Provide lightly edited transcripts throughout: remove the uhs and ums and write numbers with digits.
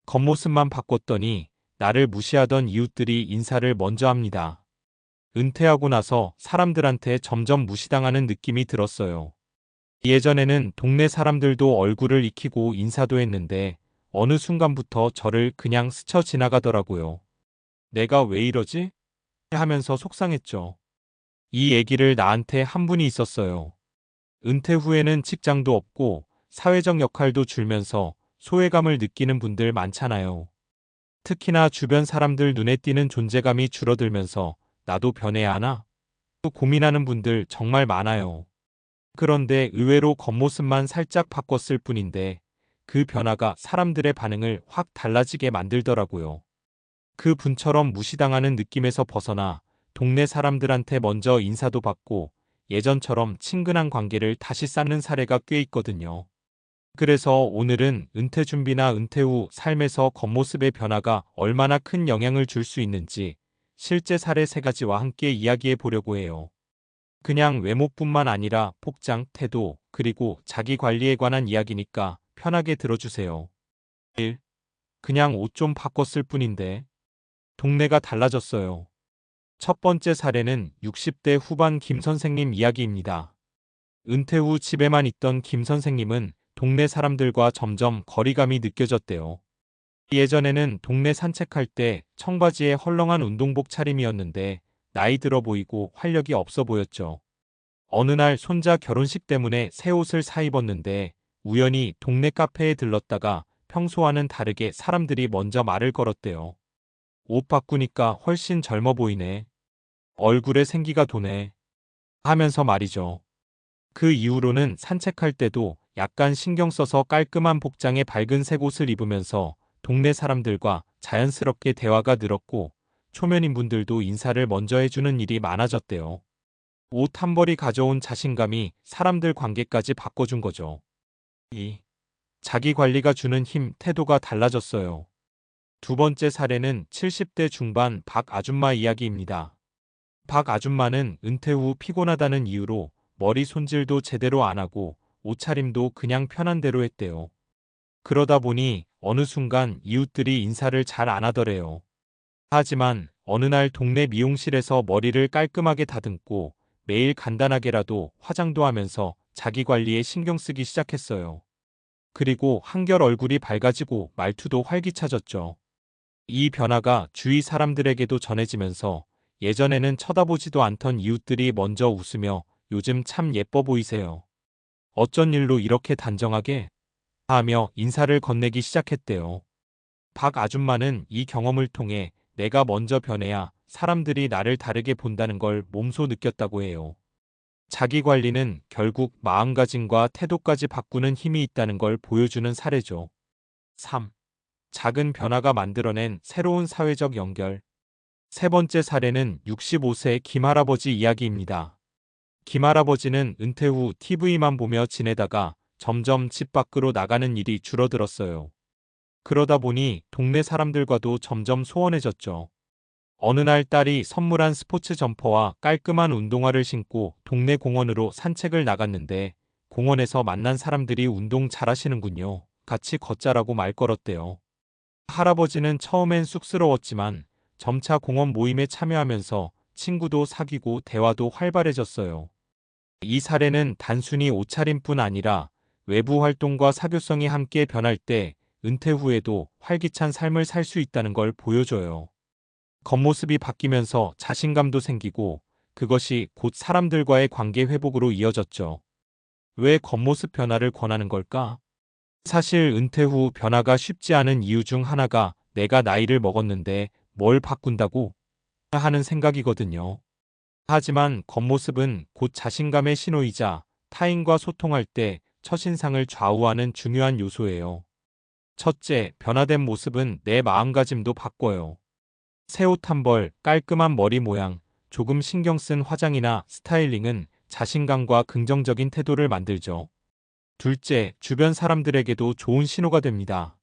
겉모습만 바꿨더니 나를 무시하던 이웃들이 인사를 먼저 합니다. 은퇴하고 나서 사람들한테 점점 무시당하는 느낌이 들었어요. 예전에는 동네 사람들도 얼굴을 익히고 인사도 했는데 어느 순간부터 저를 그냥 스쳐 지나가더라고요. 내가 왜 이러지? 하면서 속상했죠. 이 얘기를 나한테 한 분이 있었어요. 은퇴 후에는 직장도 없고 사회적 역할도 줄면서 소외감을 느끼는 분들 많잖아요. 특히나 주변 사람들 눈에 띄는 존재감이 줄어들면서 나도 변해야 하나? 또 고민하는 분들 정말 많아요. 그런데 의외로 겉모습만 살짝 바꿨을 뿐인데 그 변화가 사람들의 반응을 확 달라지게 만들더라고요. 그 분처럼 무시당하는 느낌에서 벗어나 동네 사람들한테 먼저 인사도 받고 예전처럼 친근한 관계를 다시 쌓는 사례가 꽤 있거든요. 그래서 오늘은 은퇴 준비나 은퇴 후 삶에서 겉모습의 변화가 얼마나 큰 영향을 줄 수 있는지 실제 사례 3가지와 함께 이야기해 보려고 해요. 그냥 외모뿐만 아니라 복장, 태도, 그리고 자기 관리에 관한 이야기니까 편하게 들어주세요. 1. 그냥 옷 좀 바꿨을 뿐인데 동네가 달라졌어요. 첫 번째 사례는 60대 후반 김 선생님 이야기입니다. 은퇴 후 집에만 있던 김 선생님은 동네 사람들과 점점 거리감이 느껴졌대요. 예전에는 동네 산책할 때 청바지에 헐렁한 운동복 차림이었는데 나이 들어 보이고 활력이 없어 보였죠. 어느 날 손자 결혼식 때문에 새 옷을 사 입었는데 우연히 동네 카페에 들렀다가 평소와는 다르게 사람들이 먼저 말을 걸었대요. 옷 바꾸니까 훨씬 젊어 보이네. 얼굴에 생기가 도네. 하면서 말이죠. 그 이후로는 산책할 때도 약간 신경 써서 깔끔한 복장에 밝은 색 옷을 입으면서 동네 사람들과 자연스럽게 대화가 늘었고 초면인 분들도 인사를 먼저 해주는 일이 많아졌대요. 옷 한 벌이 가져온 자신감이 사람들 관계까지 바꿔준 거죠. 2. 자기 관리가 주는 힘, 태도가 달라졌어요. 두 번째 사례는 70대 중반 박 아줌마 이야기입니다. 박 아줌마는 은퇴 후 피곤하다는 이유로 머리 손질도 제대로 안 하고 옷차림도 그냥 편한 대로 했대요. 그러다 보니 어느 순간 이웃들이 인사를 잘 안 하더래요. 하지만 어느 날 동네 미용실에서 머리를 깔끔하게 다듬고 매일 간단하게라도 화장도 하면서 자기 관리에 신경 쓰기 시작했어요. 그리고 한결 얼굴이 밝아지고 말투도 활기차졌죠. 이 변화가 주위 사람들에게도 전해지면서 예전에는 쳐다보지도 않던 이웃들이 먼저 웃으며 요즘 참 예뻐 보이세요. 어쩐 일로 이렇게 단정하게? 하며 인사를 건네기 시작했대요. 박 아줌마는 이 경험을 통해 내가 먼저 변해야 사람들이 나를 다르게 본다는 걸 몸소 느꼈다고 해요. 자기 관리는 결국 마음가짐과 태도까지 바꾸는 힘이 있다는 걸 보여주는 사례죠. 3. 작은 변화가 만들어낸 새로운 사회적 연결. 세 번째 사례는 65세 김할아버지 이야기입니다. 김할아버지는 은퇴 후 TV만 보며 지내다가 점점 집 밖으로 나가는 일이 줄어들었어요. 그러다 보니 동네 사람들과도 점점 소원해졌죠. 어느 날 딸이 선물한 스포츠 점퍼와 깔끔한 운동화를 신고 동네 공원으로 산책을 나갔는데 공원에서 만난 사람들이 운동 잘하시는군요. 같이 걷자라고 말 걸었대요. 할아버지는 처음엔 쑥스러웠지만 점차 공원 모임에 참여하면서 친구도 사귀고 대화도 활발해졌어요. 이 사례는 단순히 옷차림뿐 아니라 외부 활동과 사교성이 함께 변할 때 은퇴 후에도 활기찬 삶을 살 수 있다는 걸 보여줘요. 겉모습이 바뀌면서 자신감도 생기고 그것이 곧 사람들과의 관계 회복으로 이어졌죠. 왜 겉모습 변화를 권하는 걸까? 사실 은퇴 후 변화가 쉽지 않은 이유 중 하나가 내가 나이를 먹었는데 뭘 바꾼다고 하는 생각이거든요. 하지만 겉모습은 곧 자신감의 신호이자 타인과 소통할 때 첫인상을 좌우하는 중요한 요소예요. 첫째, 변화된 모습은 내 마음가짐도 바꿔요. 새 옷 한 벌, 깔끔한 머리 모양, 조금 신경 쓴 화장이나 스타일링은 자신감과 긍정적인 태도를 만들죠. 둘째, 주변 사람들에게도 좋은 신호가 됩니다.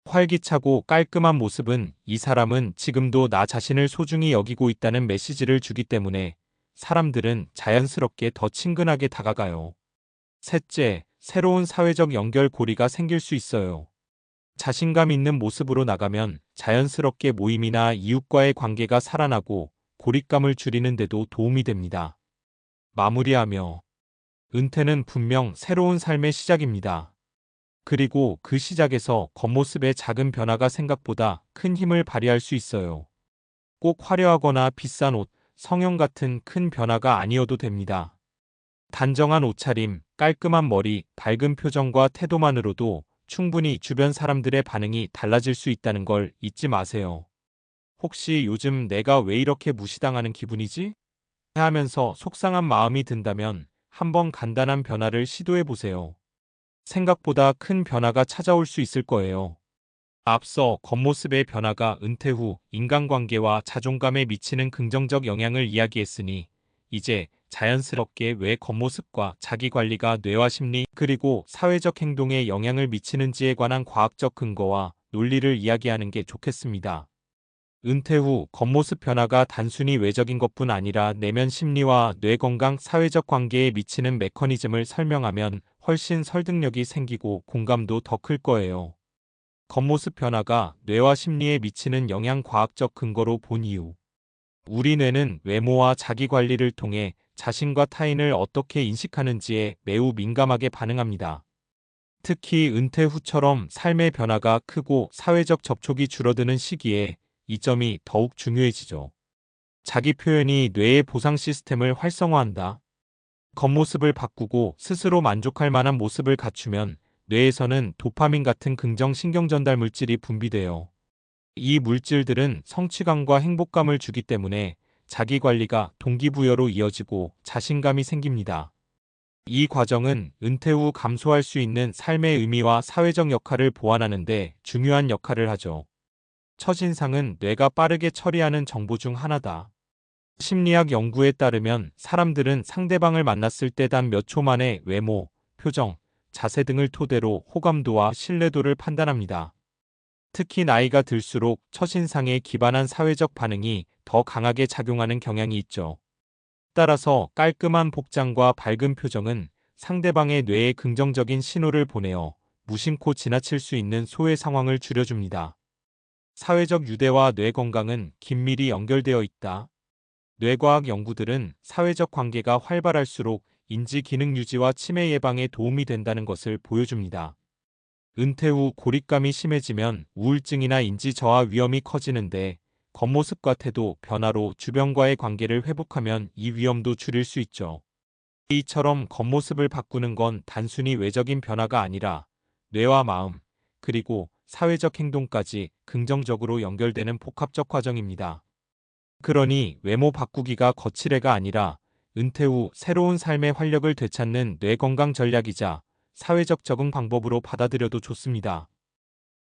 활기차고 깔끔한 모습은 이 사람은 지금도 나 자신을 소중히 여기고 있다는 메시지를 주기 때문에 사람들은 자연스럽게 더 친근하게 다가가요. 셋째, 새로운 사회적 연결고리가 생길 수 있어요. 자신감 있는 모습으로 나가면 자연스럽게 모임이나 이웃과의 관계가 살아나고 고립감을 줄이는 데도 도움이 됩니다. 마무리하며 은퇴는 분명 새로운 삶의 시작입니다. 그리고 그 시작에서 겉모습의 작은 변화가 생각보다 큰 힘을 발휘할 수 있어요. 꼭 화려하거나 비싼 옷, 성형 같은 큰 변화가 아니어도 됩니다. 단정한 옷차림, 깔끔한 머리, 밝은 표정과 태도만으로도 충분히 주변 사람들의 반응이 달라질 수 있다는 걸 잊지 마세요. 혹시 요즘 내가 왜 이렇게 무시당하는 기분이지? 하면서 속상한 마음이 든다면 한번 간단한 변화를 시도해 보세요. 생각보다 큰 변화가 찾아올 수 있을 거예요. 앞서 겉모습의 변화가 은퇴 후 인간관계와 자존감에 미치는 긍정적 영향을 이야기했으니 이제 자연스럽게 왜 겉모습과 자기관리가 뇌와 심리 그리고 사회적 행동에 영향을 미치는지에 관한 과학적 근거와 논리를 이야기하는 게 좋겠습니다. 은퇴 후 겉모습 변화가 단순히 외적인 것뿐 아니라 내면 심리와 뇌 건강, 사회적 관계에 미치는 메커니즘을 설명하면 훨씬 설득력이 생기고 공감도 더 클 거예요. 겉모습 변화가 뇌와 심리에 미치는 영향 과학적 근거로 본 이유. 우리 뇌는 외모와 자기 관리를 통해 자신과 타인을 어떻게 인식하는지에 매우 민감하게 반응합니다. 특히 은퇴 후처럼 삶의 변화가 크고 사회적 접촉이 줄어드는 시기에 이 점이 더욱 중요해지죠. 자기 표현이 뇌의 보상 시스템을 활성화한다. 겉모습을 바꾸고 스스로 만족할 만한 모습을 갖추면 뇌에서는 도파민 같은 긍정 신경 전달 물질이 분비돼요. 이 물질들은 성취감과 행복감을 주기 때문에 자기 관리가 동기부여로 이어지고 자신감이 생깁니다. 이 과정은 은퇴 후 감소할 수 있는 삶의 의미와 사회적 역할을 보완하는 데 중요한 역할을 하죠. 첫인상은 뇌가 빠르게 처리하는 정보 중 하나다. 심리학 연구에 따르면 사람들은 상대방을 만났을 때 단 몇 초 만에 외모, 표정, 자세 등을 토대로 호감도와 신뢰도를 판단합니다. 특히 나이가 들수록 첫인상에 기반한 사회적 반응이 더 강하게 작용하는 경향이 있죠. 따라서 깔끔한 복장과 밝은 표정은 상대방의 뇌에 긍정적인 신호를 보내어 무심코 지나칠 수 있는 소외 상황을 줄여줍니다. 사회적 유대와 뇌 건강은 긴밀히 연결되어 있다. 뇌과학 연구들은 사회적 관계가 활발할수록 인지 기능 유지와 치매 예방에 도움이 된다는 것을 보여줍니다. 은퇴 후 고립감이 심해지면 우울증이나 인지 저하 위험이 커지는데 겉모습과 태도 변화로 주변과의 관계를 회복하면 이 위험도 줄일 수 있죠. 이처럼 겉모습을 바꾸는 건 단순히 외적인 변화가 아니라 뇌와 마음, 그리고 사회적 행동까지 긍정적으로 연결되는 복합적 과정입니다. 그러니 외모 바꾸기가 거칠애가 아니라 은퇴 후 새로운 삶의 활력을 되찾는 뇌 건강 전략이자 사회적 적응 방법으로 받아들여도 좋습니다.